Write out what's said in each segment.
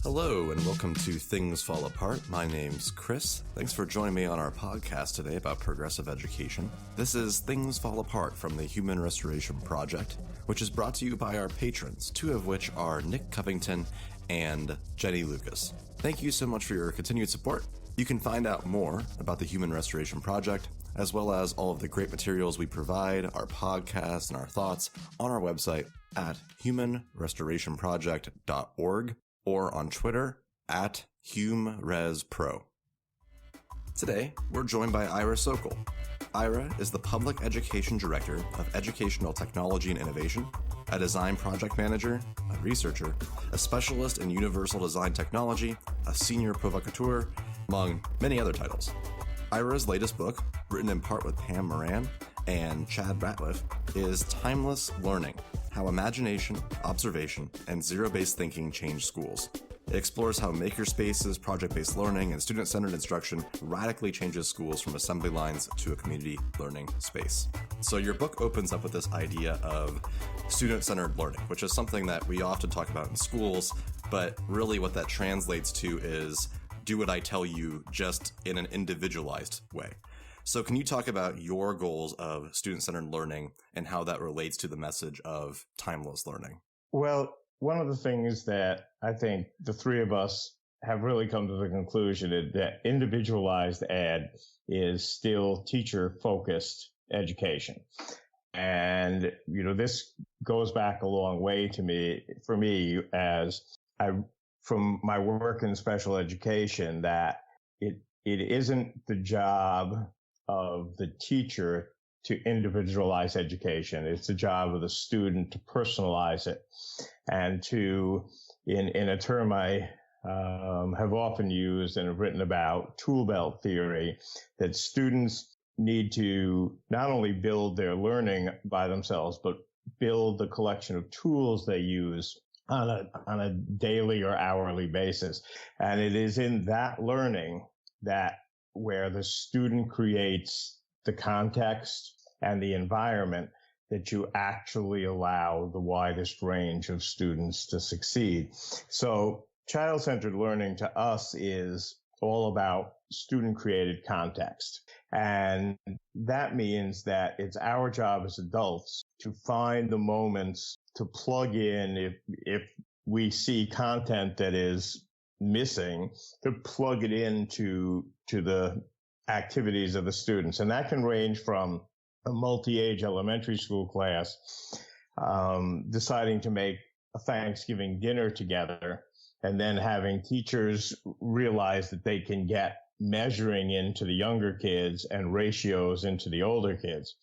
Hello and welcome to Things Fall Apart. My name's Chris. Thanks for joining me on our podcast today about progressive education. This is Things Fall Apart from the Human Restoration Project, which is brought to you by our patrons, two of which are Nick Covington and Jenny Lucas. Thank you so much for your continued support. You can find out more about the Human Restoration Project, as well as all of the great materials we provide, our podcast and our thoughts, on our website at humanrestorationproject.org. or on Twitter at HumeResPro. Today, we're joined by Ira Socol. Ira is the Public Education Director of Educational Technology and Innovation, a design project manager, a researcher, a specialist in universal design technology, a senior provocateur, among many other titles. Ira's latest book, written in part with Pam Moran and Chad Ratliff, is Timeless Learning: How Imagination, Observation, and Zero-Based Thinking Change Schools. It explores how makerspaces, project-based learning, and student-centered instruction radically changes schools from assembly lines to a community learning space. So your book opens up with this idea of student-centered learning, which is something that we often talk about in schools, but really what that translates to is do what I tell you, just in an individualized way. So can you talk about your goals of student-centered learning and how that relates to the message of timeless learning? Well, one of the things that I think the three of us have really come to the conclusion is that individualized ed is still teacher-focused education. And, this goes back a long way for me, from my work in special education, that it isn't the job of the teacher to individualize education. It's the job of the student to personalize it. And to, in a term I have often used and have written about, tool belt theory, that students need to not only build their learning by themselves, but build the collection of tools they use on a daily or hourly basis. And it is in that learning where the student creates the context and the environment that you actually allow the widest range of students to succeed. So child-centered learning to us is all about student-created context. And that means that it's our job as adults to find the moments to plug in if we see content that is missing, to plug it into the activities of the students. And that can range from a multi-age elementary school class deciding to make a Thanksgiving dinner together, and then having teachers realize that they can get measuring into the younger kids and ratios into the older kids.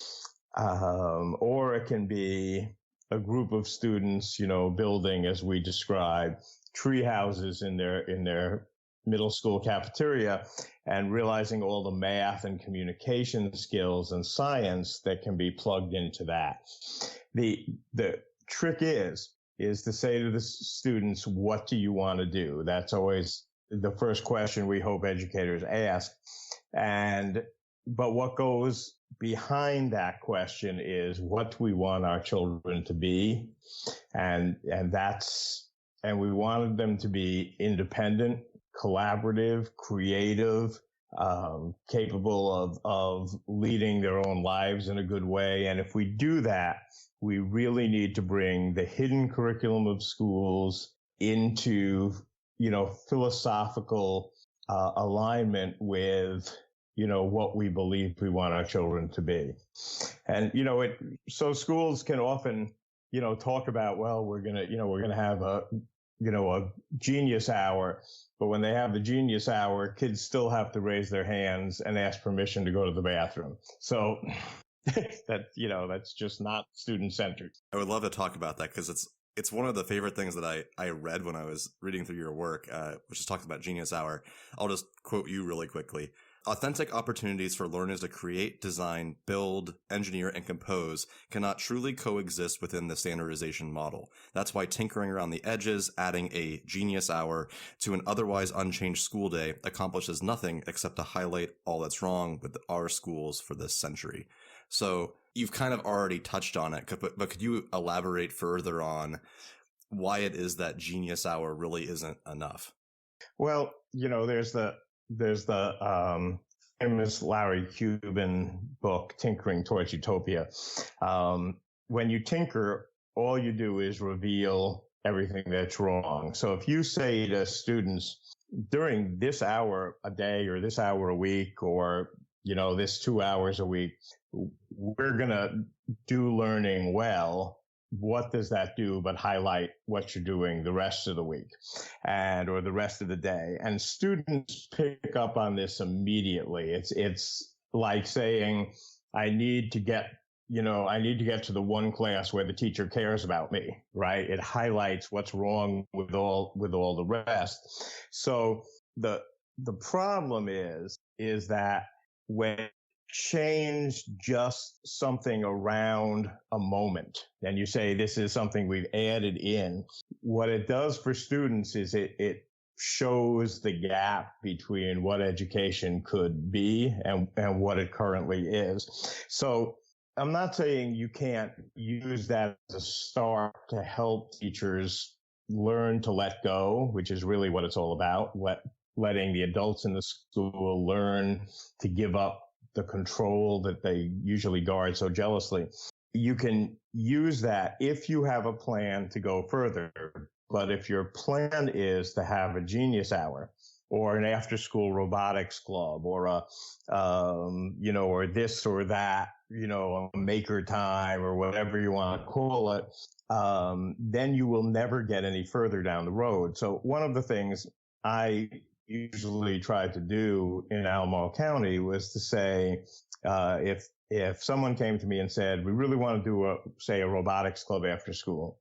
Or it can be a group of students, building, as we describe, tree houses in their middle school cafeteria, and realizing all the math and communication skills and science that can be plugged into that. The trick is to say to the students, what do you want to do? That's always the first question we hope educators ask. But what goes behind that question is, what do we want our children to be? And we wanted them to be independent, collaborative, creative, capable of leading their own lives in a good way. And if we do that, we really need to bring the hidden curriculum of schools into, philosophical alignment with, what we believe we want our children to be. And, so schools can often, talk about, well, we're going to have a genius hour, but when they have the genius hour, kids still have to raise their hands and ask permission to go to the bathroom. So that's just not student-centered. I would love to talk about that, because it's one of the favorite things that I read when I was reading through your work, which is talking about Genius Hour. I'll just quote you really quickly. Authentic opportunities for learners to create, design, build, engineer, and compose cannot truly coexist within the standardization model. That's why tinkering around the edges, adding a genius hour to an otherwise unchanged school day accomplishes nothing except to highlight all that's wrong with our schools for this century. So you've kind of already touched on it, but could you elaborate further on why it is that genius hour really isn't enough? Well, there's the famous Larry Cuban book, Tinkering Towards Utopia. When you tinker, all you do is reveal everything that's wrong. So if you say to students, during this hour a day or this hour a week or, this 2 hours a week, we're going to do learning well, what does that do but highlight what you're doing the rest of the week or the rest of the day? And students pick up on this immediately. It's like saying, I need to get to the one class where the teacher cares about me, right? It highlights what's wrong with all the rest. So the problem is that when change just something around a moment and you say this is something we've added in, what it does for students is it shows the gap between what education could be and what it currently is. So I'm not saying you can't use that as a start to help teachers learn to let go, which is really what it's all about, letting the adults in the school learn to give up the control that they usually guard so jealously. You can use that if you have a plan to go further. But if your plan is to have a genius hour or an after-school robotics club or or this or that, a maker time or whatever you want to call it, then you will never get any further down the road. So one of the things I usually tried to do in Albemarle County was to say, if someone came to me and said, we really want to do a robotics club after school,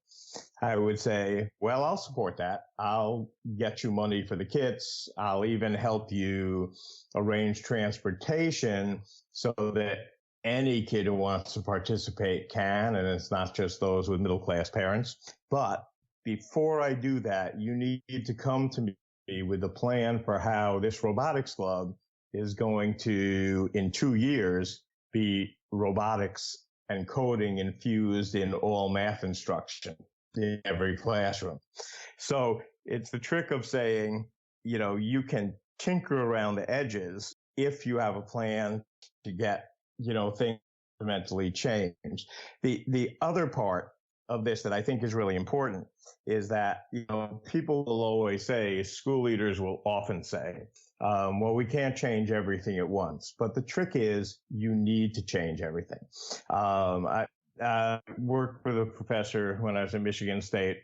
I would say, well, I'll support that. I'll get you money for the kits. I'll even help you arrange transportation so that any kid who wants to participate can, and it's not just those with middle-class parents. But before I do that, you need to come to me with a plan for how this robotics club is going to, in 2 years, be robotics and coding infused in all math instruction in every classroom. So it's the trick of saying, you can tinker around the edges if you have a plan to get, things fundamentally changed. The other part of this that I think is really important is that, people will always say, school leaders will often say, well, we can't change everything at once. But the trick is you need to change everything. I worked with a professor when I was at Michigan State,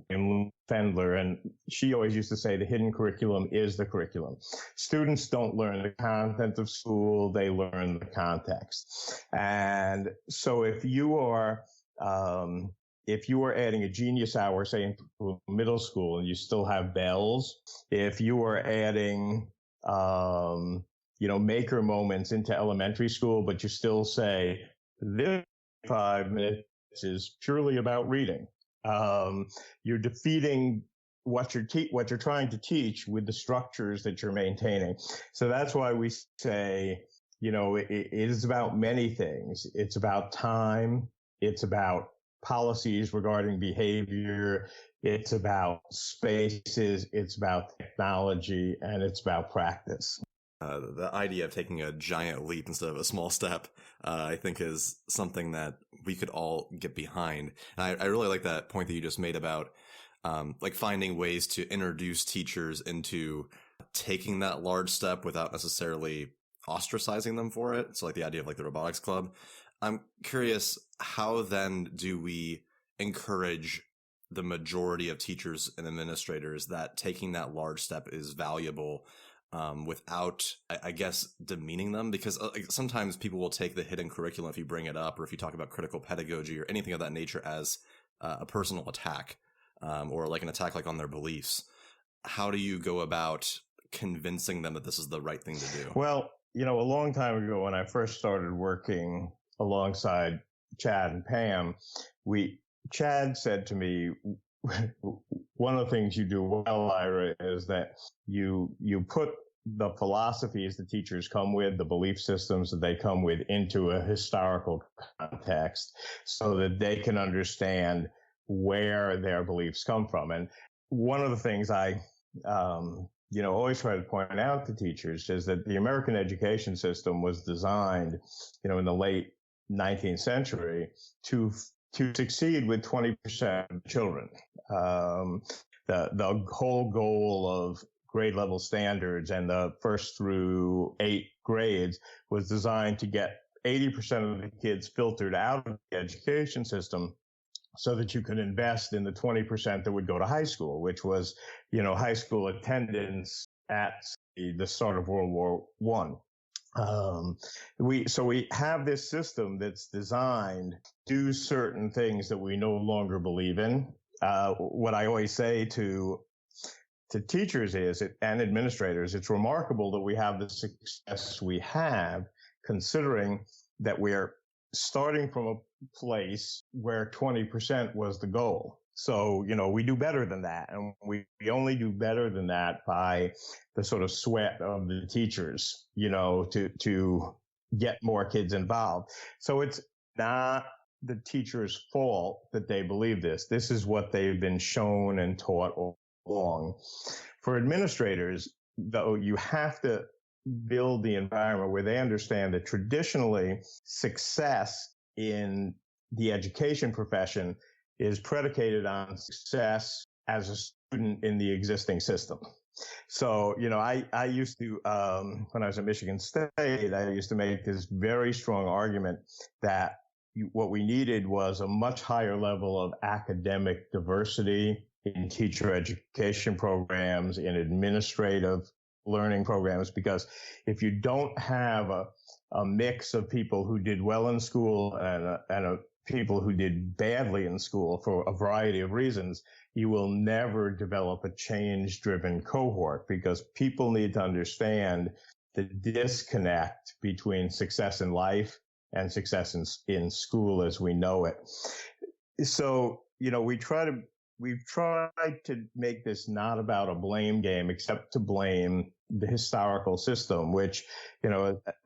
in Fendler, and she always used to say the hidden curriculum is the curriculum. Students don't learn the content of school, they learn the context. And so if you are adding a genius hour, say, into middle school, and you still have bells, if you are adding, maker moments into elementary school, but you still say, this 5 minutes is purely about reading, you're defeating what you're trying to teach with the structures that you're maintaining. So that's why we say, it is about many things. It's about time. It's about policies regarding behavior. It's about spaces. It's about technology, and it's about practice. The idea of taking a giant leap instead of a small step, I think, is something that we could all get behind. And I really like that point that you just made about finding ways to introduce teachers into taking that large step without necessarily ostracizing them for it. So like the idea of the robotics club. I'm curious, how then do we encourage the majority of teachers and administrators that taking that large step is valuable without, I guess, demeaning them? Because sometimes people will take the hidden curriculum, if you bring it up or if you talk about critical pedagogy or anything of that nature, as a personal attack or an attack on their beliefs. How do you go about convincing them that this is the right thing to do? Well, a long time ago when I first started working alongside Chad and Pam, Chad said to me, one of the things you do well, Ira, is that you put the philosophies the teachers come with, the belief systems that they come with, into a historical context so that they can understand where their beliefs come from. And one of the things I always try to point out to teachers is that the American education system was designed, in the late 19th century to succeed with 20% of children. The whole goal of grade level standards and the first through 8 grades was designed to get 80% of the kids filtered out of the education system so that you could invest in the 20% that would go to high school, which was, high school attendance at the start of World War I. We have this system that's designed to do certain things that we no longer believe in. What I always say to teachers and administrators, it's remarkable that we have the success we have, considering that we're starting from a place where 20% was the goal. So, we do better than that. And we only do better than that by the sort of sweat of the teachers, to get more kids involved. So it's not the teacher's fault that they believe this. This is what they've been shown and taught all along. For administrators, though, you have to build the environment where they understand that traditionally success in the education profession is predicated on success as a student in the existing system. So, I used to, when I was at Michigan State, I used to make this very strong argument that what we needed was a much higher level of academic diversity in teacher education programs, in administrative learning programs, because if you don't have a mix of people who did well in school and people who did badly in school for a variety of reasons, you will never develop a change-driven cohort, because people need to understand the disconnect between success in life and success in school as we know it. So, we've tried to make this not about a blame game, except to blame the historical system, which,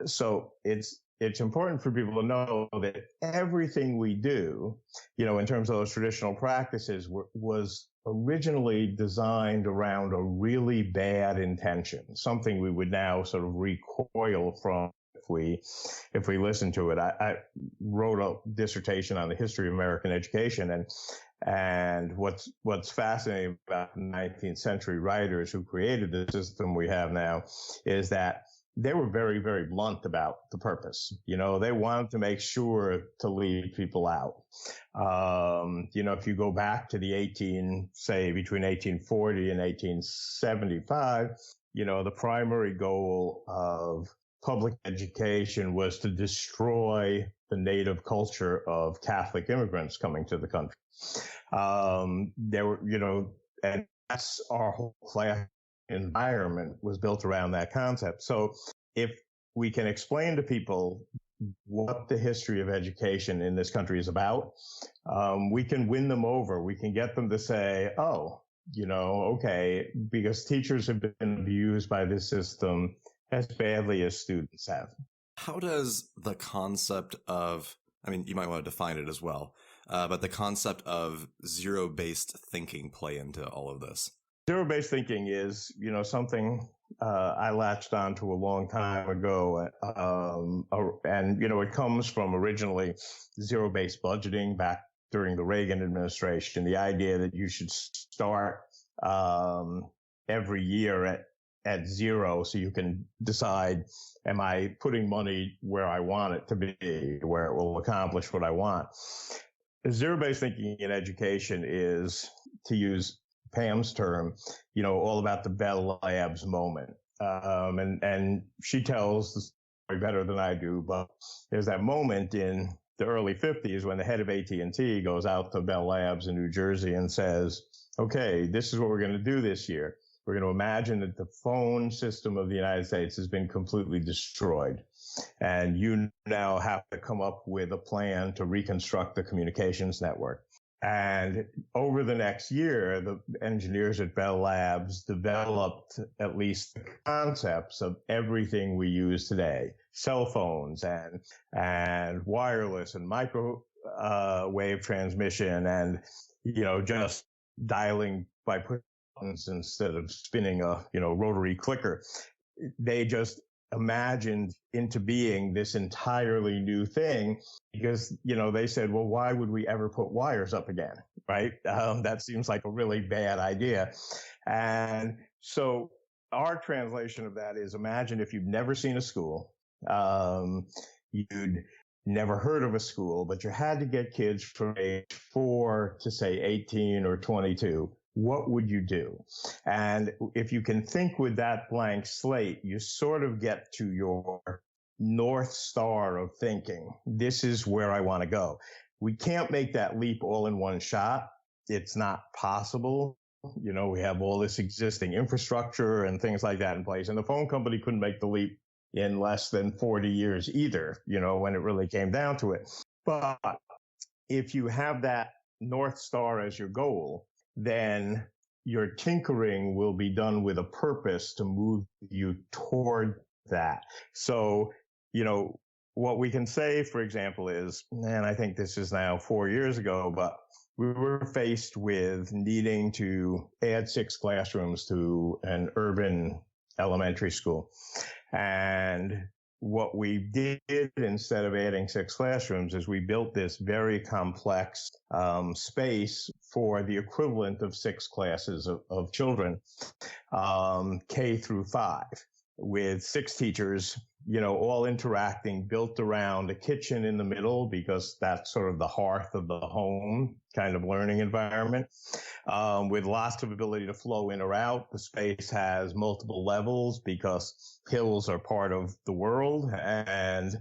so it's important for people to know that everything we do, in terms of those traditional practices was originally designed around a really bad intention, something we would now sort of recoil from if we listen to it. I wrote a dissertation on the history of American education, and what's fascinating about the 19th century writers who created the system we have now is that they were very, very blunt about the purpose. They wanted to make sure to leave people out. If you go back to between 1840 and 1875, the primary goal of public education was to destroy the native culture of Catholic immigrants coming to the country. And that's our whole class environment was built around that concept. So if we can explain to people what the history of education in this country is about, we can win them over. We can get them to say, okay, because teachers have been abused by this system as badly as students have. How does the concept of, you might want to define it as well, but the concept of zero-based thinking play into all of this? Zero-based thinking is, something I latched onto a long time ago, and it comes from originally zero-based budgeting back during the Reagan administration. The idea that you should start every year at zero, so you can decide, am I putting money where I want it to be, where it will accomplish what I want? Zero-based thinking in education is, to use Pam's term, all about the Bell Labs moment. And she tells the story better than I do, but there's that moment in the early 50s when the head of AT&T goes out to Bell Labs in New Jersey and says, okay, this is what we're going to do this year. we're going to imagine that the phone system of the United States has been completely destroyed. And you now have to come up with a plan to reconstruct the communications network. And over the next year, the engineers at Bell Labs developed at least the concepts of everything we use today: cell phones and wireless and microwave transmission, and just dialing by pushing buttons instead of spinning a rotary clicker. They just imagined into being this entirely new thing because, they said, well, why would we ever put wires up again, right? That seems like a really bad idea. And so our translation of that is, imagine if you'd never seen a school, you'd never heard of a school, but you had to get kids from age 4 to say 18 or 22. What would you do? And if you can think with that blank slate, you sort of get to your North Star of thinking. This is where I want to go. We can't make that leap all in one shot. It's not possible. We have all this existing infrastructure and things like that in place. And the phone company couldn't make the leap in less than 40 years either, when it really came down to it. But if you have that North Star as your goal, then your tinkering will be done with a purpose to move you toward that. So, what we can say, for example, is, and I think this is now 4 years ago, but we were faced with needing to add 6 classrooms to an urban elementary school. And what we did instead of adding 6 classrooms is we built this very complex space for the equivalent of 6 classes of children, K through 5, with 6 teachers, all interacting, built around a kitchen in the middle, because that's sort of the hearth of the home kind of learning environment, with lots of ability to flow in or out. The space has multiple levels because hills are part of the world, and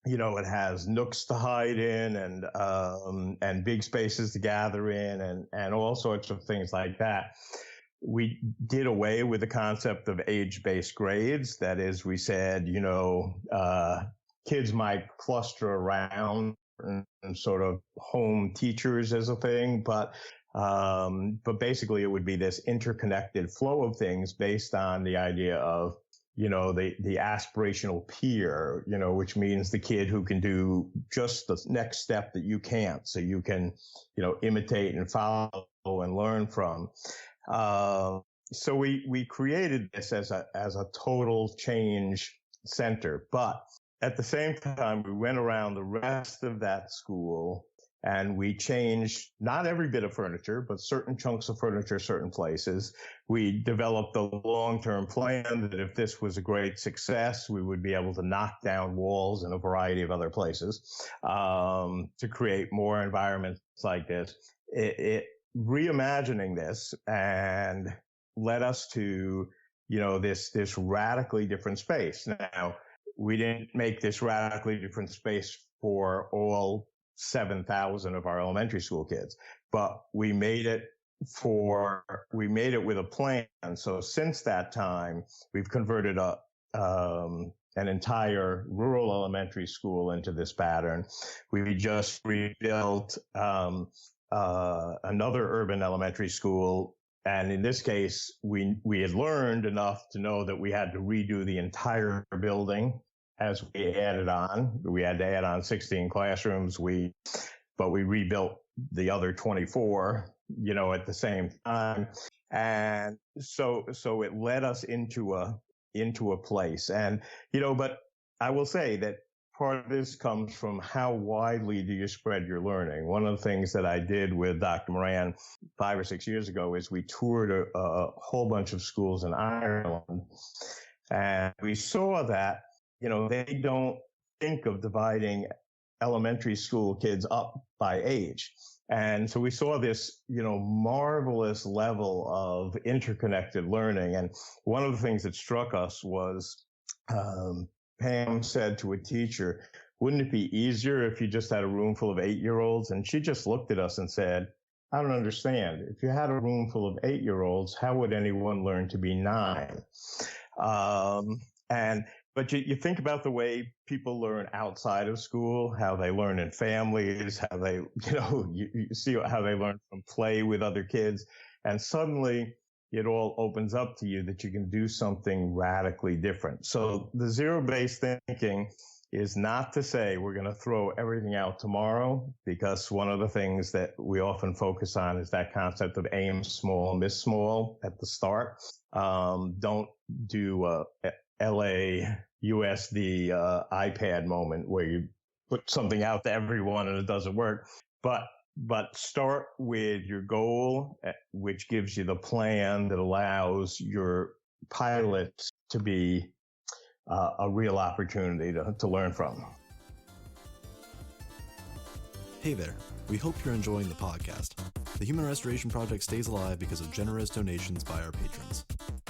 it has nooks to hide in and big spaces to gather in and all sorts of things like that. We did away with the concept of age-based grades. That is, we said, kids might cluster around and sort of home teachers as a thing, but basically it would be this interconnected flow of things based on the idea of, the aspirational peer, which means the kid who can do just the next step that you can't, so you can, imitate and follow and learn from. So we created this as a total change center, but at the same time, we went around the rest of that school and we changed not every bit of furniture, but certain chunks of furniture, certain places. We developed a long-term plan that if this was a great success, we would be able to knock down walls in a variety of other places, to create more environments like this. Reimagining this and led us to, this radically different space. Now, we didn't make this radically different space for all 7,000 of our elementary school kids, but we made it with a plan. So since that time, we've converted an entire rural elementary school into this pattern. We just rebuilt another urban elementary school. And in this case, we had learned enough to know that we had to redo the entire building as we added on. We had to add on 16 classrooms. But we rebuilt the other 24, at the same time. And so it led us into a place. And, but I will say that part of this comes from how widely do you spread your learning. One of the things that I did with Dr. Moran 5 or 6 years ago is we toured a whole bunch of schools in Ireland, and we saw that, they don't think of dividing elementary school kids up by age. And so we saw this, marvelous level of interconnected learning. And one of the things that struck us was, Pam said to a teacher, wouldn't it be easier if you just had a room full of 8-year-olds? And she just looked at us and said, I don't understand. If you had a room full of 8-year-olds, how would anyone learn to be 9? But you think about the way people learn outside of school, how they learn in families, how they, you see how they learn from play with other kids. And suddenly it all opens up to you that you can do something radically different. So the zero-based thinking is not to say we're going to throw everything out tomorrow, because one of the things that we often focus on is that concept of aim small, miss small at the start. Don't do LAUSD iPad moment where you put something out to everyone and it doesn't work. But start with your goal, which gives you the plan that allows your pilots to be a real opportunity to learn from. Hey there. We hope you're enjoying the podcast. The Human Restoration Project stays alive because of generous donations by our patrons.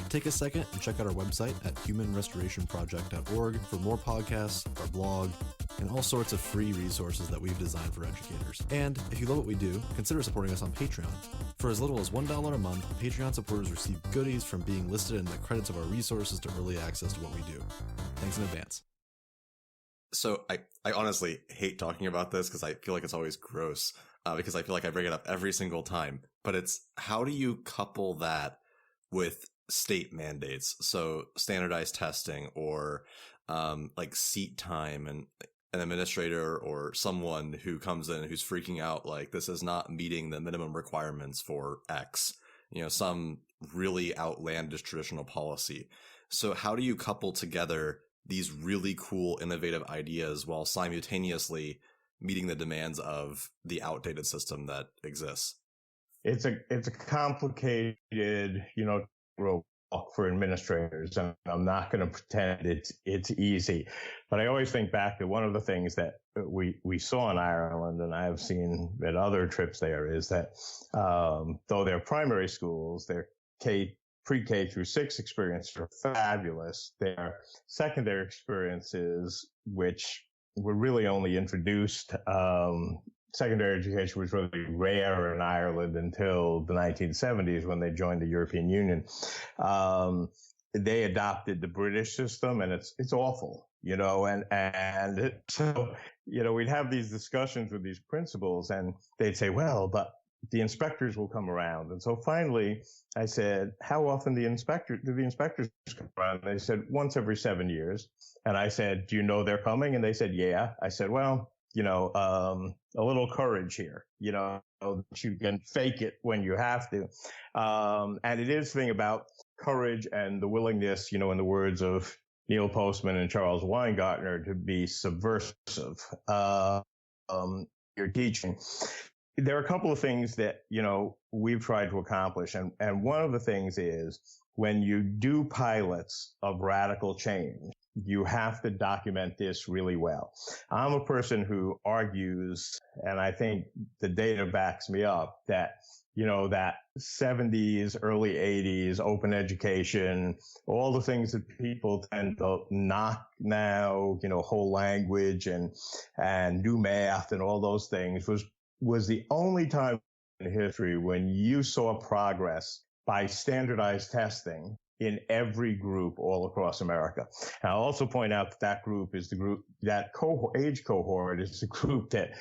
Take a second and check out our website at humanrestorationproject.org for more podcasts, our blog, and all sorts of free resources that we've designed for educators. And if you love what we do, consider supporting us on Patreon. For as little as $1 a month, Patreon supporters receive goodies from being listed in the credits of our resources to early access to what we do. Thanks in advance. So I honestly hate talking about this because I feel like it's always gross, because I feel like I bring it up every single time. But it's, how do you couple that with state mandates? So standardized testing, or like seat time, and an administrator or someone who comes in who's freaking out like this is not meeting the minimum requirements for X, some really outlandish traditional policy. So how do you couple together these really cool, innovative ideas while simultaneously meeting the demands of the outdated system that exists? It's a complicated, rope for administrators, and I'm not going to pretend it's easy. But I always think back to one of the things that we saw in Ireland, and I have seen at other trips there, is that though their primary schools, their pre-K through 6 experiences are fabulous, their secondary experiences, which were really only introduced, secondary education was really rare in Ireland until the 1970s when they joined the European Union. They adopted the British system, and it's awful, and so, we'd have these discussions with these principals, and they'd say, well, but the inspectors will come around. And so finally I said, how often do the inspectors come around? And they said, once every 7 years. And I said, do you know they're coming? And they said, yeah. I said, well, a little courage here, that you can fake it when you have to. And it is the thing about courage and the willingness, in the words of Neil Postman and Charles Weingartner, to be subversive. Your teaching. There are a couple of things that, we've tried to accomplish. And one of the things is when you do pilots of radical change, you have to document this really well. I'm a person who argues, and I think the data backs me up, that, that 70s, early 80s, open education, all the things that people tend to knock now, whole language and new math and all those things was the only time in history when you saw progress by standardized testing in every group all across America. And I'll also point out that group is the group, that age cohort is the group that,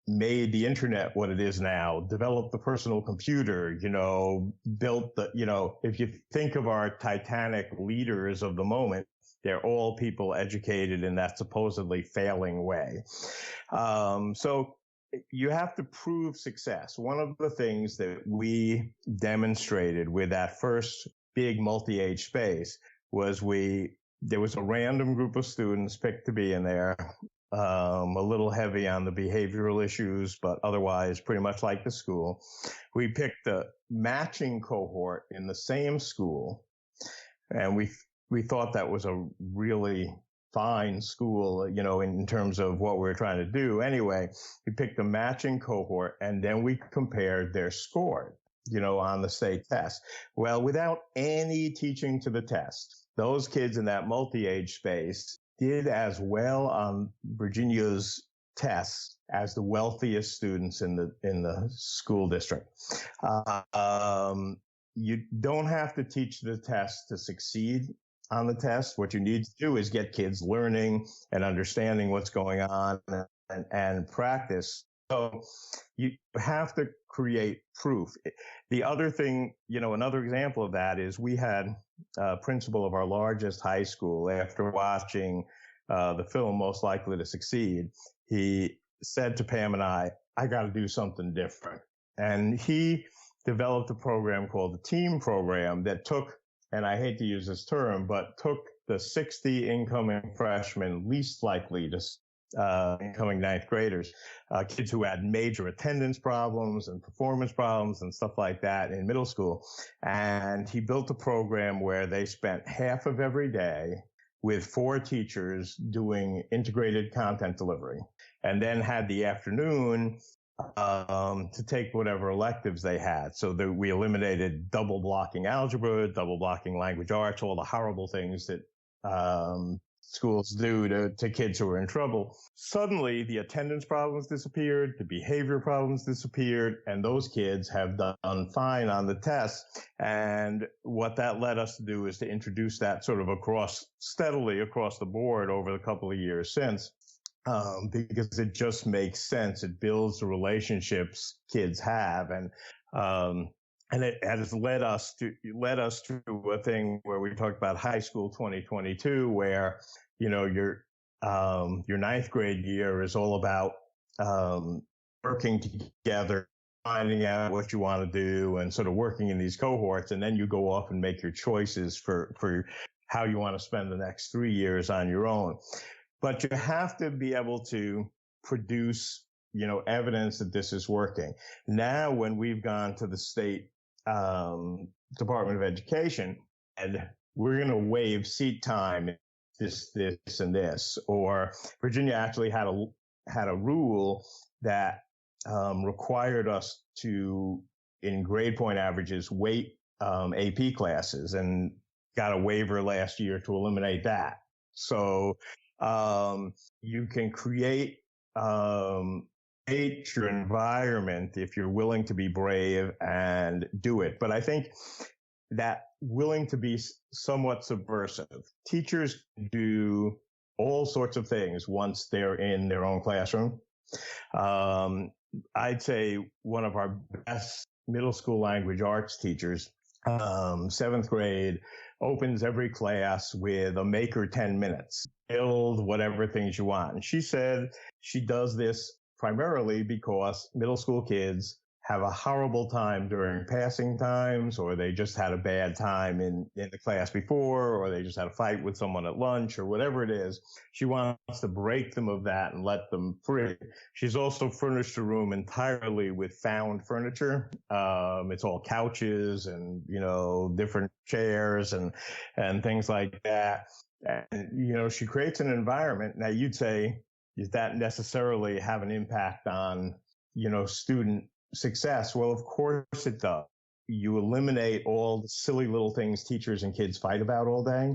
made the internet what it is now, developed the personal computer, built the, if you think of our Titanic leaders of the moment, they're all people educated in that supposedly failing way. So you have to prove success. One of the things that we demonstrated with that first big multi-age space was there was a random group of students picked to be in there, a little heavy on the behavioral issues, but otherwise pretty much like the school. We picked a matching cohort in the same school, and we thought that was a really fine school, in terms of what we're trying to do. Anyway, we picked a matching cohort, and then we compared their score, on the state test. Well, without any teaching to the test, those kids in that multi-age space did as well on Virginia's tests as the wealthiest students in the school district. You don't have to teach the test to succeed on the test. What you need to do is get kids learning and understanding what's going on and practice. So you have to create proof. The other thing, another example of that is we had a principal of our largest high school, after watching the film Most Likely to Succeed, he said to Pam and I got to do something different. And he developed a program called the TEAM program that took, and I hate to use this term, but took the 60 incoming freshmen least likely to incoming ninth graders, kids who had major attendance problems and performance problems and stuff like that in middle school. And he built a program where they spent half of every day with 4 teachers doing integrated content delivery, and then had the afternoon to take whatever electives they had. So that we eliminated double blocking algebra, double blocking language arts, all the horrible things that schools do to kids who are in trouble. Suddenly, the attendance problems disappeared, the behavior problems disappeared, and those kids have done fine on the test. And what that led us to do is to introduce that sort of steadily across the board over the couple of years since. Because it just makes sense. It builds the relationships kids have, and it has led us to a thing where we talked about high school 2022, where your ninth grade year is all about working together, finding out what you want to do, and sort of working in these cohorts, and then you go off and make your choices for how you want to spend the next 3 years on your own. But you have to be able to produce, evidence that this is working. Now, when we've gone to the state Department of Education, and we're going to waive seat time, this, and this, or Virginia actually had a rule that required us to, in grade point averages, weight AP classes, and got a waiver last year to eliminate that. So you can create your environment if you're willing to be brave and do it. But I think that willing to be somewhat subversive. Teachers do all sorts of things once they're in their own classroom. I'd say one of our best middle school language arts teachers, 7th grade, opens every class with a maker 10 minutes. Build whatever things you want. And she said she does this primarily because middle school kids have a horrible time during passing times, or they just had a bad time in the class before, or they just had a fight with someone at lunch, or whatever it is. She wants to break them of that and let them free. She's also furnished a room entirely with found furniture. It's all couches and, different chairs and things like that. And, she creates an environment. Now you'd say, does that necessarily have an impact on, student success? Well, of course it does. You eliminate all the silly little things teachers and kids fight about all day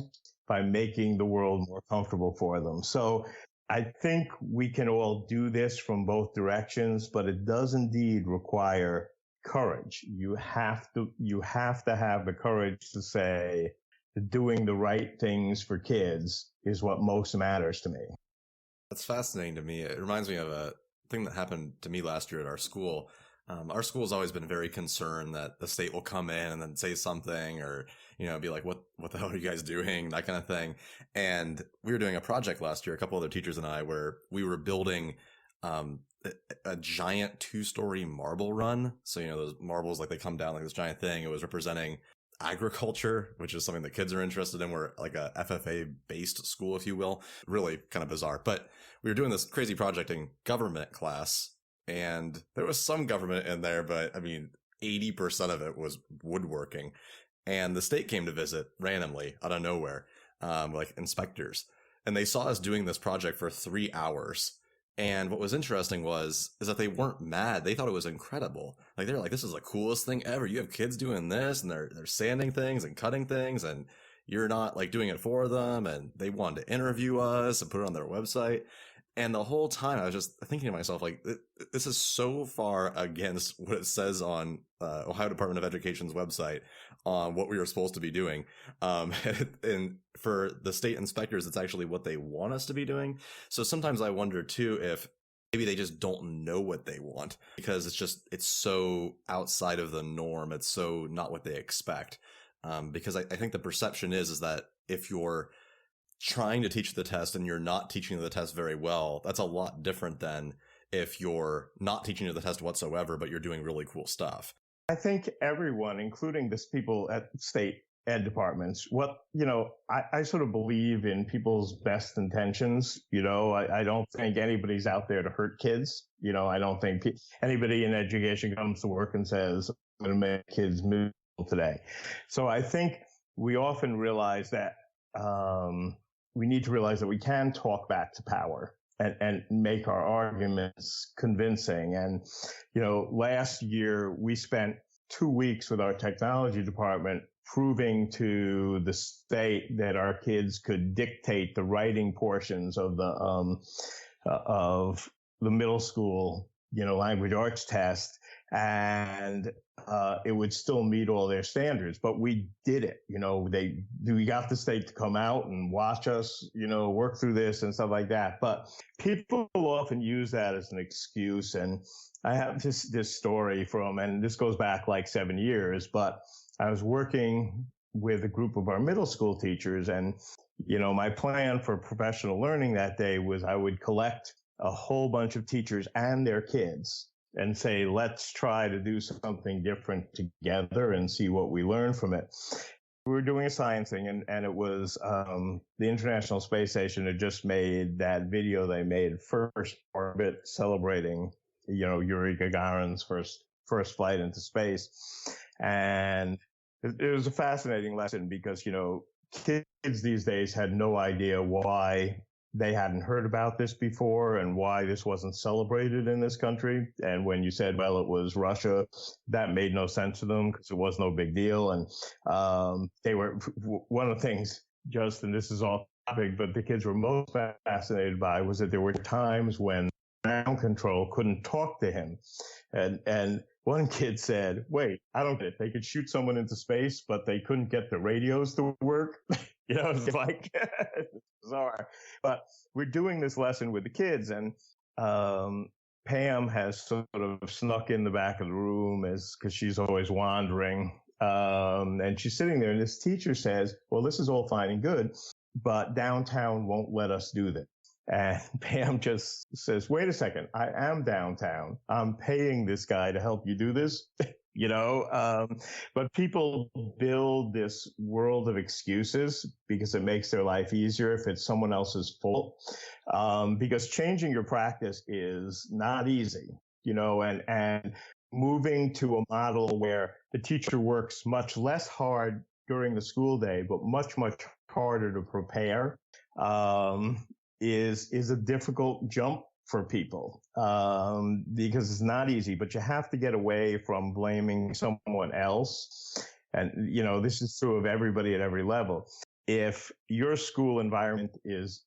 by making the world more comfortable for them. So I think we can all do this from both directions, but it does indeed require courage. You have to have the courage to say, doing the right things for kids is what most matters to me. That's fascinating to me. It reminds me of a thing that happened to me last year at our school. Our school has always been very concerned that the state will come in and then say something, or, be like, what the hell are you guys doing? That kind of thing. And we were doing a project last year, a couple other teachers and I, where we were building a giant 2-story marble run. So, those marbles, like, they come down like this giant thing. It was representing agriculture, which is something that kids are interested in. We're like a FFA based school, if you will. Really kind of bizarre. But we were doing this crazy project in government class, and there was some government in there, but 80% of it was woodworking. And the state came to visit randomly out of nowhere, like inspectors. And they saw us doing this project for 3 hours. And what was interesting is that they weren't mad. They thought it was incredible. Like, they're like, this is the coolest thing ever. You have kids doing this, and they're sanding things and cutting things, and you're not like doing it for them. And they wanted to interview us and put it on their website. And the whole time I was just thinking to myself, like, this is so far against what it says on Ohio Department of Education's website on what we were supposed to be doing. And for the state inspectors, it's actually what they want us to be doing. So sometimes I wonder too, if maybe they just don't know what they want because it's so outside of the norm. It's so not what they expect. Because I think the perception is that if you're trying to teach the test and you're not teaching the test very well, that's a lot different than if you're not teaching the test whatsoever, but you're doing really cool stuff. I think everyone, including the people at state ed departments, I sort of believe in people's best intentions. I don't think anybody's out there to hurt kids. I don't think anybody in education comes to work and says, I'm going to make kids miserable today. So I think we often realize that we need to realize that we can talk back to power and make our arguments convincing. And, last year we spent 2 weeks with our technology department proving to the state that our kids could dictate the writing portions of the middle school, language arts test, and it would still meet all their standards. But we did it. We got the state to come out and watch us, work through this and stuff like that. But people often use that as an excuse. And I have this story and this goes back like 7 years, but I was working with a group of our middle school teachers, and, my plan for professional learning that day was I would collect a whole bunch of teachers and their kids and say, let's try to do something different together and see what we learn from it. We were doing a science thing, and it was the International Space Station had just made that video they made, first orbit, celebrating, Yuri Gagarin's first flight into space. And it was a fascinating lesson because, kids these days had no idea why they hadn't heard about this before and why this wasn't celebrated in this country. And when you said, well, it was Russia, that made no sense to them because it was no big deal. And they were, one of the things, Justin, this is off topic, but the kids were most fascinated by was that there were times when ground control couldn't talk to him. And one kid said, wait, I don't get it. They could shoot someone into space, but they couldn't get the radios to work. It's like bizarre. But we're doing this lesson with the kids, and Pam has sort of snuck in the back of the room because she's always wandering. And she's sitting there, and this teacher says, well, this is all fine and good, but downtown won't let us do this. And Pam just says, wait a second, I am downtown. I'm paying this guy to help you do this, but people build this world of excuses because it makes their life easier if it's someone else's fault. Because changing your practice is not easy, and moving to a model where the teacher works much less hard during the school day, but much, much harder to prepare, is a difficult jump for people, because it's not easy, but you have to get away from blaming someone else. And, this is true of everybody at every level. If your school environment is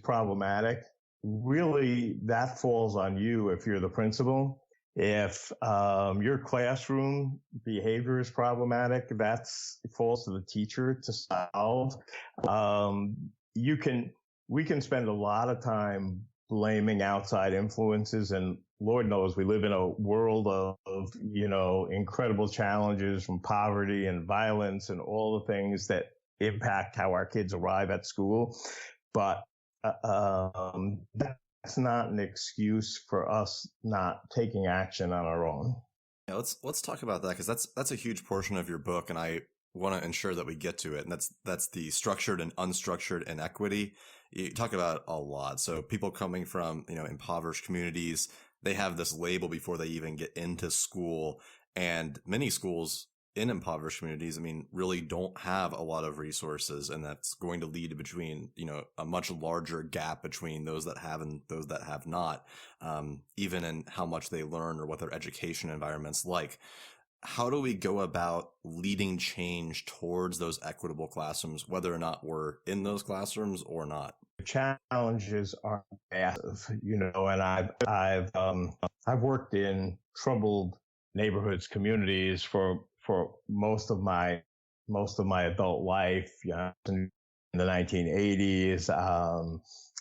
problematic, really that falls on you if you're the principal. If your classroom behavior is problematic, it falls to the teacher to solve. We can spend a lot of time blaming outside influences, and Lord knows we live in a world of incredible challenges from poverty and violence and all the things that impact how our kids arrive at school. But that's not an excuse for us not taking action on our own. Yeah, let's talk about that, because that's a huge portion of your book, and I want to ensure that we get to it. And that's the structured and unstructured inequity. You talk about a lot. So people coming from, impoverished communities, they have this label before they even get into school. And many schools in impoverished communities, really don't have a lot of resources. And that's going to lead between, a much larger gap between those that have and those that have not, even in how much they learn or what their education environment's like. How do we go about leading change towards those equitable classrooms, whether or not we're in those classrooms or not? challenges are massive, and I've worked in troubled neighborhoods, communities for most of my adult life. In the 1980s,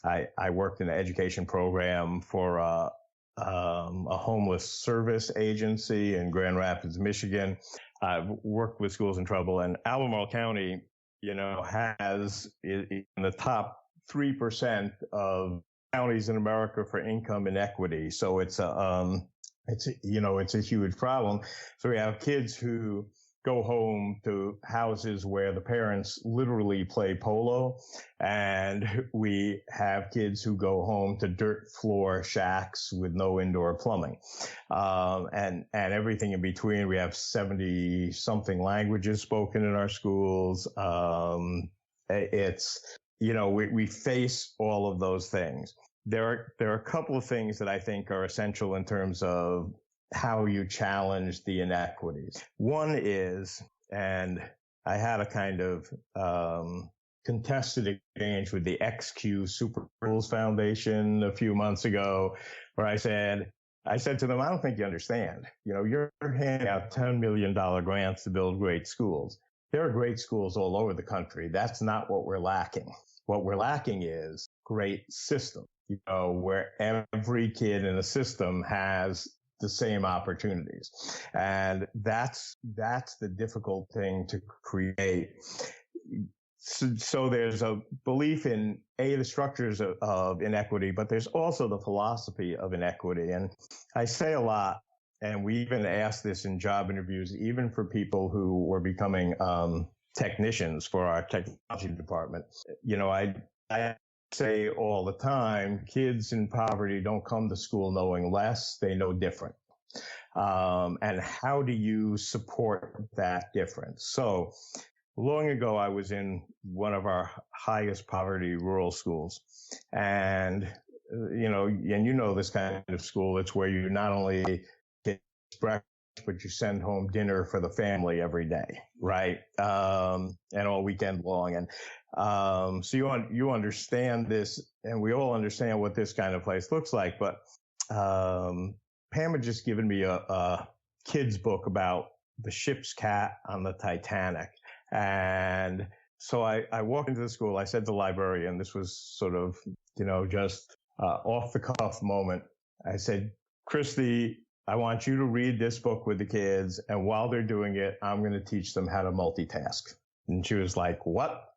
I worked in an education program for a homeless service agency in Grand Rapids, Michigan. I've worked with schools in trouble, and Albemarle County, has in the top 3% of counties in America for income inequity. So it's a huge problem. So we have kids who go home to houses where the parents literally play polo, and we have kids who go home to dirt floor shacks with no indoor plumbing, and everything in between. We have 70 something languages spoken in our schools. We face all of those things. There are a couple of things that I think are essential in terms of how you challenge the inequities. One is, and I had a kind of contested exchange with the XQ Super Rules Foundation a few months ago, where I said to them, I don't think you understand. You're handing out $10 million grants to build great schools. There are great schools all over the country. That's not what we're lacking. What we're lacking is great system, where every kid in a system has the same opportunities. And that's the difficult thing to create. So there's a belief in the structures of inequity, but there's also the philosophy of inequity. And I say a lot, and we even asked this in job interviews, even for people who were becoming technicians for our technology department. I say all the time, kids in poverty don't come to school knowing less, they know different. And how do you support that difference? So long ago, I was in one of our highest poverty rural schools. And, this kind of school, it's where you not only get breakfast, but you send home dinner for the family every day, right? And all weekend long. And so you understand this, and we all understand what this kind of place looks like. But Pam had just given me a kid's book about the ship's cat on the Titanic. And so I walked into the school. I said to the librarian, this was sort of, just off the cuff moment. I said, Christy, I want you to read this book with the kids, and while they're doing it, I'm going to teach them how to multitask. And she was like, what?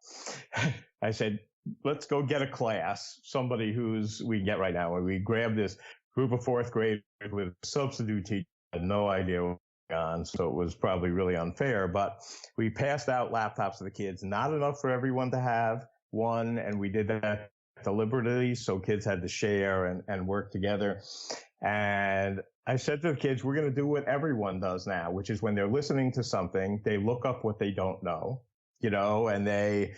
I said, let's go get a class, somebody we can get right now. And we grabbed this group of fourth graders with a substitute teacher, had no idea what was going on, so it was probably really unfair. But we passed out laptops to the kids, not enough for everyone to have one, and we did that deliberately, so kids had to share and work together. And I said to the kids, we're going to do what everyone does now, which is when they're listening to something, they look up what they don't know, and they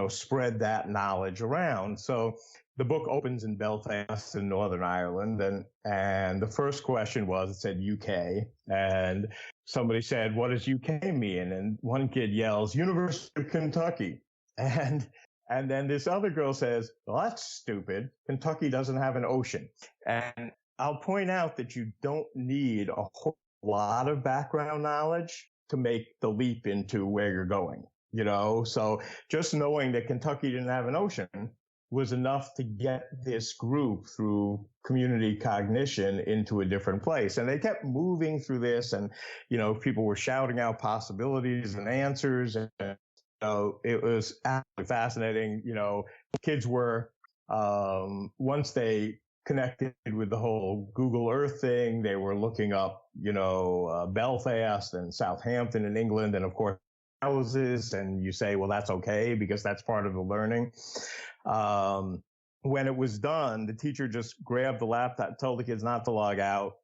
spread that knowledge around. So the book opens in Belfast in Northern Ireland, and the first question it said UK, and somebody said, what does UK mean? And one kid yells, University of Kentucky. And then this other girl says, well, that's stupid. Kentucky doesn't have an ocean. And I'll point out that you don't need a whole lot of background knowledge to make the leap into where you're going, So just knowing that Kentucky didn't have an ocean was enough to get this group through community cognition into a different place. And they kept moving through this, and, people were shouting out possibilities and answers, and it was absolutely fascinating. Kids were, once they connected with the whole Google Earth thing, they were looking up, Belfast and Southampton in England, and of course, houses. And you say, well, that's okay because that's part of the learning. When it was done, the teacher just grabbed the laptop, told the kids not to log out.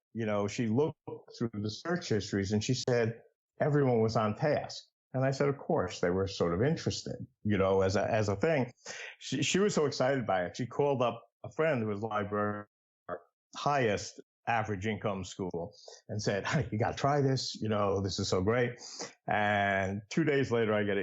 She looked through the search histories and she said everyone was on task. And I said, of course, they were sort of interested, as a thing. She was so excited by it. She called up a friend who was librarian at our highest average income school and said, hey, you got to try this. This is so great. And 2 days later, I get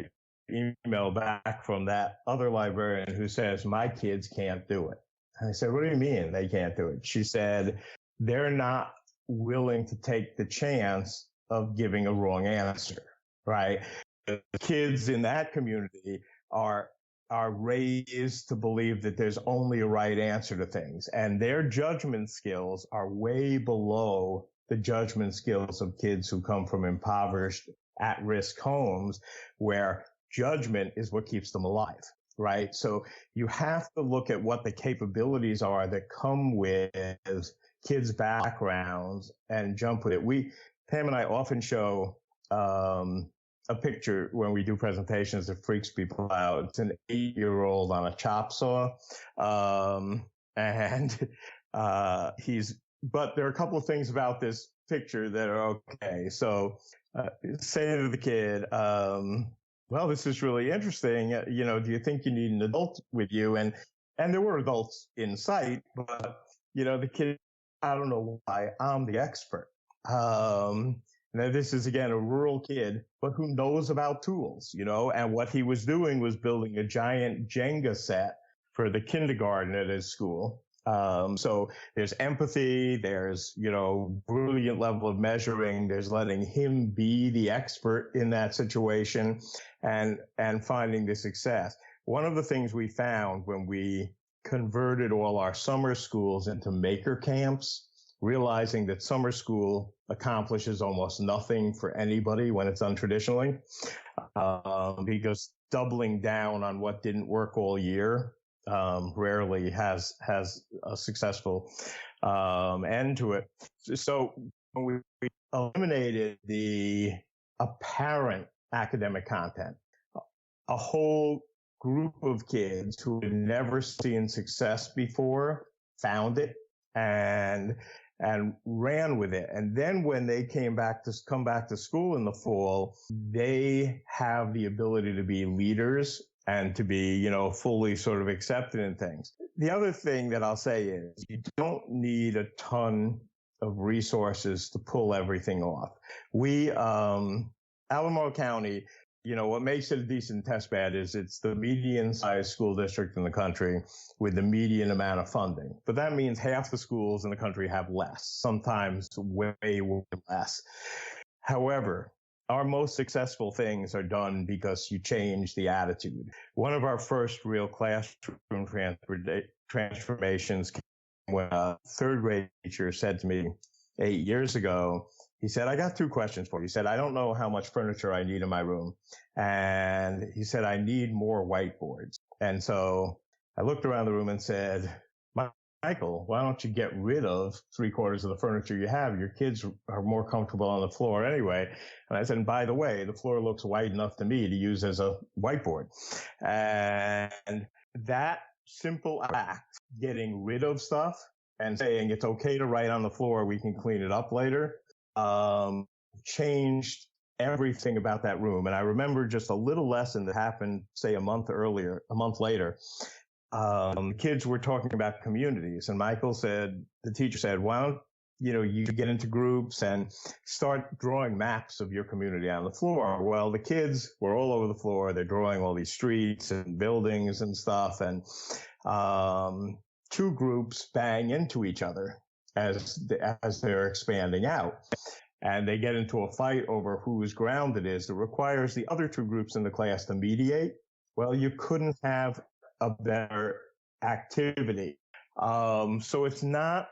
email back from that other librarian who says, my kids can't do it. And I said, what do you mean they can't do it? She said, they're not willing to take the chance of giving a wrong answer, right? The kids in that community are raised to believe that there's only a right answer to things, and their judgment skills are way below the judgment skills of kids who come from impoverished, at-risk homes where judgment is what keeps them alive, right? So you have to look at what the capabilities are that come with kids' backgrounds and jump with it. Pam and I often show a picture when we do presentations that freaks people out. It's an 8-year-old on a chop saw. But there are a couple of things about this picture that are okay. So say to the kid, well, this is really interesting. Do you think you need an adult with you? And there were adults in sight, but, the kid, I don't know why, I'm the expert. Now, this is, again, a rural kid, but who knows about tools, and what he was doing was building a giant Jenga set for the kindergarten at his school. So there's empathy, there's, brilliant level of measuring, there's letting him be the expert in that situation and finding the success. One of the things we found when we converted all our summer schools into maker camps, realizing that summer school accomplishes almost nothing for anybody when it's done traditionally, because doubling down on what didn't work all year rarely has a successful end to it. So when we eliminated the apparent academic content, a whole group of kids who had never seen success before found it and ran with it. And then when they come back to school in the fall, they have the ability to be leaders and to be, fully sort of accepted in things. The other thing that I'll say is you don't need a ton of resources to pull everything off. We, Albemarle County, what makes it a decent test bed is it's the median-sized school district in the country with the median amount of funding. But that means half the schools in the country have less, sometimes way, way less. However, our most successful things are done because you change the attitude. One of our first real classroom transformations came when a third grade teacher said to me 8 years ago, he said, I got 2 questions for you. He said, I don't know how much furniture I need in my room. And he said, I need more whiteboards. And so I looked around the room and said, Michael, why don't you get rid of 3/4 of the furniture you have? Your kids are more comfortable on the floor anyway. And I said, and by the way, the floor looks wide enough to me to use as a whiteboard. And that simple act, getting rid of stuff and saying it's okay to write on the floor, we can clean it up later, changed everything about that room. And I remember just a little lesson that happened, say a month later. Kids were talking about communities, and the teacher said, why don't you get into groups and start drawing maps of your community on the floor? Well, the kids were all over the floor. They're drawing all these streets and buildings and stuff. And 2 groups bang into each other as they're expanding out. And they get into a fight over whose ground it is that requires the other 2 groups in the class to mediate. Well, you couldn't have a better activity. So it's not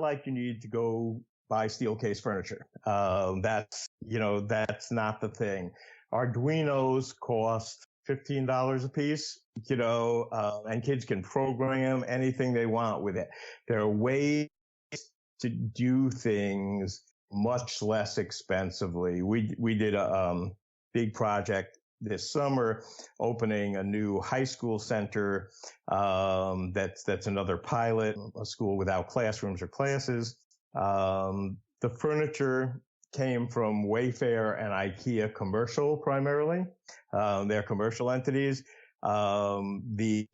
like you need to go buy steel case furniture. That's not the thing. Arduinos cost $15 a piece, and kids can program anything they want with it. There are ways to do things much less expensively. We did a big project this summer, opening a new high school center. That's another pilot, a school without classrooms or classes. The furniture came from Wayfair and IKEA commercial primarily. They're commercial entities. We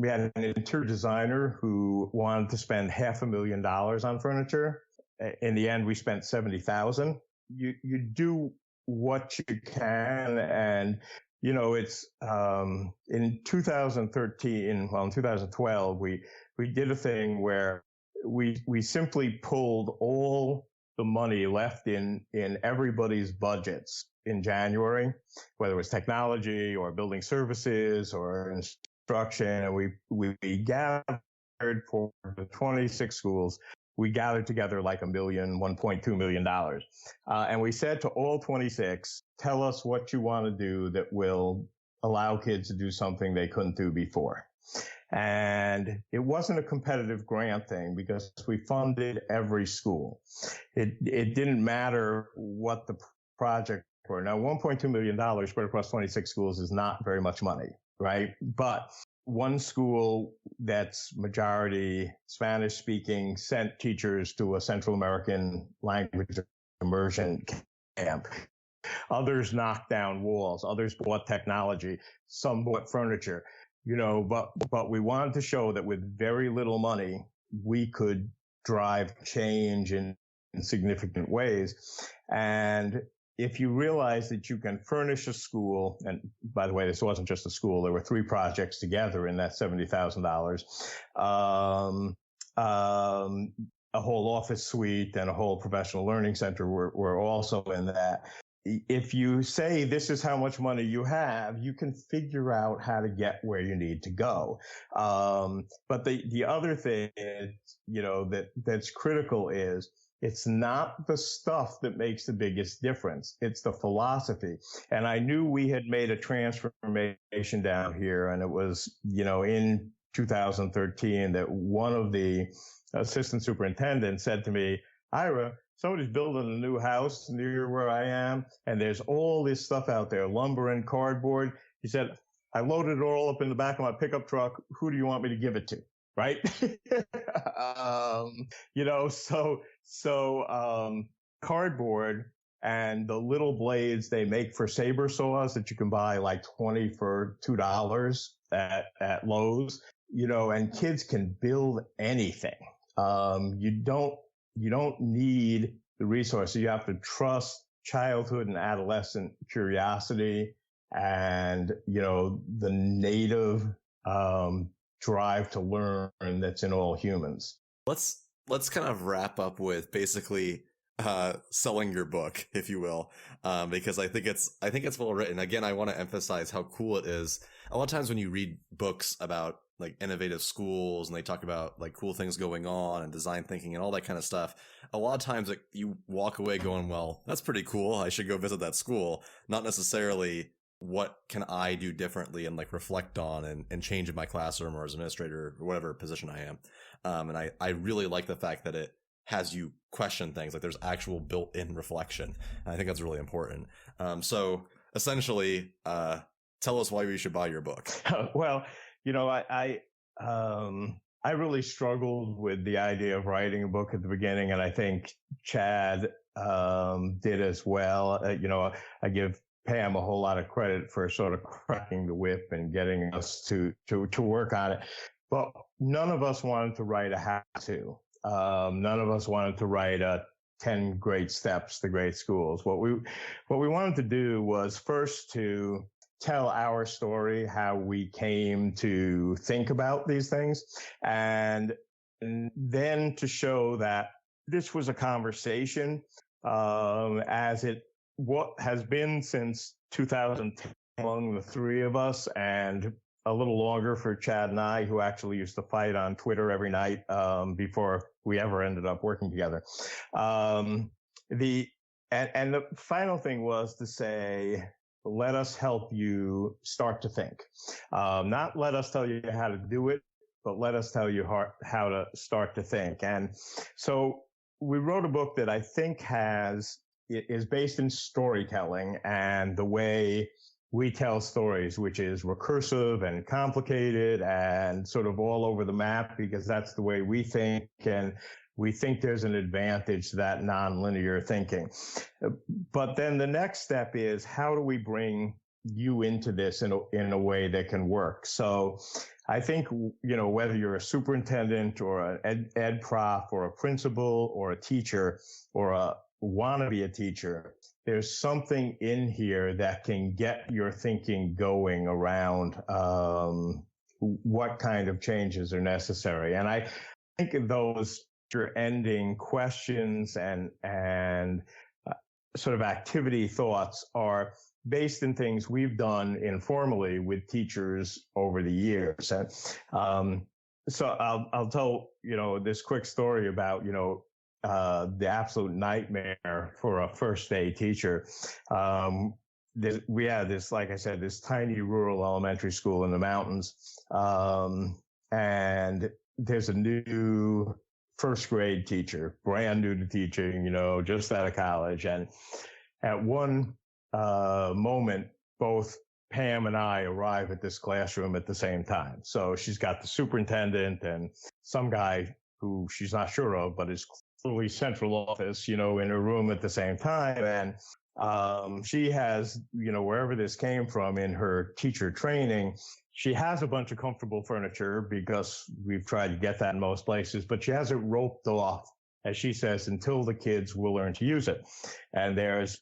had an interior designer who wanted to spend $500,000 on furniture. In the end, we spent $70,000. You do what you can, and it's in 2013, well, in 2012, we did a thing where we simply pulled all the money left in everybody's budgets in January, whether it was technology or building services or instruction, and we gathered for the 26 schools. We gathered together like $1.2 million. And we said to all 26, tell us what you want to do that will allow kids to do something they couldn't do before. And it wasn't a competitive grant thing because we funded every school. It didn't matter what the project were. Now, $1.2 million spread across 26 schools is not very much money, right? But one school that's majority Spanish speaking sent teachers to a Central American language immersion camp. Others knocked down walls. Others bought technology. Some bought furniture, but we wanted to show that with very little money, we could drive change in significant ways. And if you realize that you can furnish a school, and by the way, this wasn't just a school, there were 3 projects together in that $70,000, a whole office suite and a whole professional learning center were also in that. If you say this is how much money you have, you can figure out how to get where you need to go. But the other thing, that's critical is, it's not the stuff that makes the biggest difference. It's the philosophy. And I knew we had made a transformation down here, and it was, in 2013 that one of the assistant superintendents said to me, Ira, somebody's building a new house near where I am, and there's all this stuff out there, lumber and cardboard. He said, I loaded it all up in the back of my pickup truck. Who do you want me to give it to? Right? So cardboard and the little blades they make for saber saws that you can buy like 20 for $2 at Lowe's, and kids can build anything. You don't need the resources. You have to trust childhood and adolescent curiosity and, the native, drive to learn that's in all humans. Let's kind of wrap up with basically selling your book, if you will, because I think it's well written. Again, I want to emphasize how cool it is. A lot of times when you read books about like innovative schools and they talk about like cool things going on and design thinking and all that kind of stuff, a lot of times you walk away going, well, that's pretty cool. I should go visit that school. Not necessarily what can I do differently and like reflect on and change in my classroom or as administrator or whatever position I am. And I really like the fact that it has you question things, like there's actual built-in reflection. And I think that's really important. So essentially, tell us why we should buy your book. Well, I really struggled with the idea of writing a book at the beginning, and I think Chad did as well. I give Pam a whole lot of credit for sort of cracking the whip and getting us to work on it. But none of us wanted to write a how-to. None of us wanted to write a 10 great steps to great schools. What we wanted to do was first to tell our story, how we came to think about these things, and then to show that this was a conversation, as what has been since 2010 among the 3 of us, and a little longer for Chad and I, who actually used to fight on Twitter every night before we ever ended up working together. And the final thing was to say, let us help you start to think. Not let us tell you how to do it, but let us tell you how to start to think. And so we wrote a book that I think is based in storytelling and the way we tell stories, which is recursive and complicated and sort of all over the map, because that's the way we think. And we think there's an advantage to that nonlinear thinking. But then the next step is, how do we bring you into this in a way that can work? So I think, whether you're a superintendent or an ed prof or a principal or a teacher or want to be a teacher, there's something in here that can get your thinking going around what kind of changes are necessary. And I think those ending questions and sort of activity thoughts are based in things we've done informally with teachers over the years. And so I'll tell, this quick story about, the absolute nightmare for a first day teacher. We had this, like I said, this tiny rural elementary school in the mountains. And there's a new first grade teacher, brand new to teaching, just out of college. And at one moment, both Pam and I arrive at this classroom at the same time. So she's got the superintendent and some guy who she's not sure of, but is clearly central office, in her room at the same time. And she has, wherever this came from in her teacher training, she has a bunch of comfortable furniture because we've tried to get that in most places, but she has it roped off, as she says, until the kids will learn to use it. And there's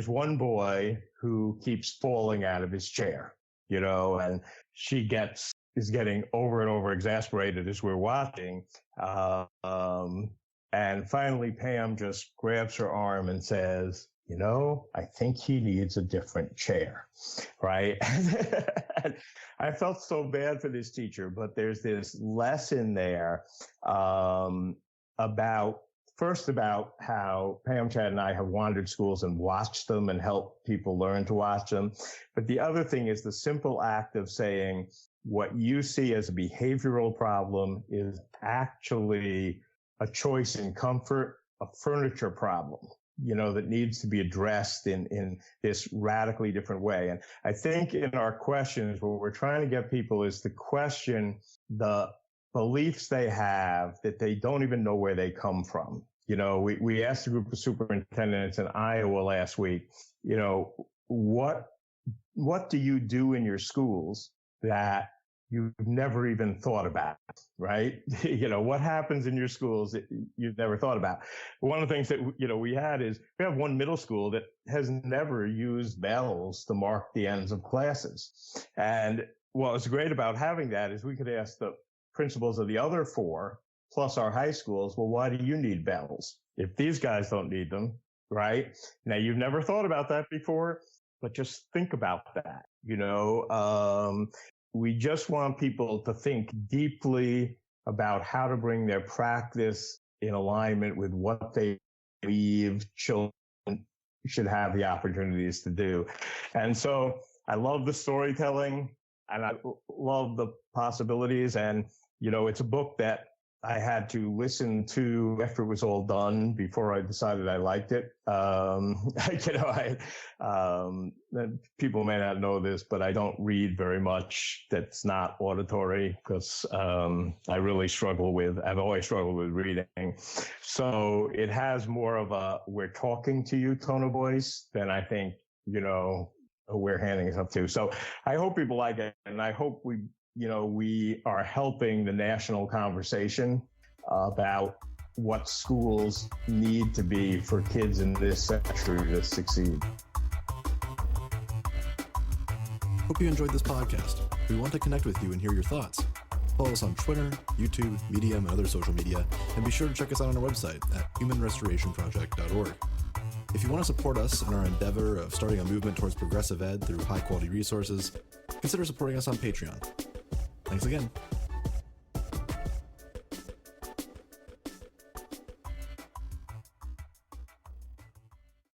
one boy who keeps falling out of his chair, and she is getting over and over exasperated as we're watching. And finally, Pam just grabs her arm and says, I think he needs a different chair, right? I felt so bad for this teacher, but there's this lesson there about how Pam, Chad, and I have wandered schools and watched them and helped people learn to watch them. But the other thing is the simple act of saying what you see as a behavioral problem is actually a choice in comfort, a furniture problem, that needs to be addressed in this radically different way. And I think in our questions, what we're trying to get people is to question the beliefs they have that they don't even know where they come from. We asked a group of superintendents in Iowa last week, what do you do in your schools that you've never even thought about, right? What happens in your schools that you've never thought about? One of the things that, we have one middle school that has never used bells to mark the ends of classes. And what's great about having that is we could ask the principals of the other four, plus our high schools, well, why do you need bells if these guys don't need them, right? Now, you've never thought about that before, but just think about that, We just want people to think deeply about how to bring their practice in alignment with what they believe children should have the opportunities to do. And so I love the storytelling and I love the possibilities. And, it's a book that I had to listen to after it was all done before I decided I liked it. People may not know this, but I don't read very much that's not auditory because I've always struggled with reading. So it has more of a we're talking to you tone of voice than I think, we're handing it up to. So I hope people like it, and I hope we are helping the national conversation about what schools need to be for kids in this century to succeed. Hope you enjoyed this podcast. We want to connect with you and hear your thoughts. Follow us on Twitter, YouTube, Medium, and other social media, and be sure to check us out on our website at humanrestorationproject.org. If you want to support us in our endeavor of starting a movement towards progressive ed through high-quality resources, consider supporting us on Patreon. Thanks again.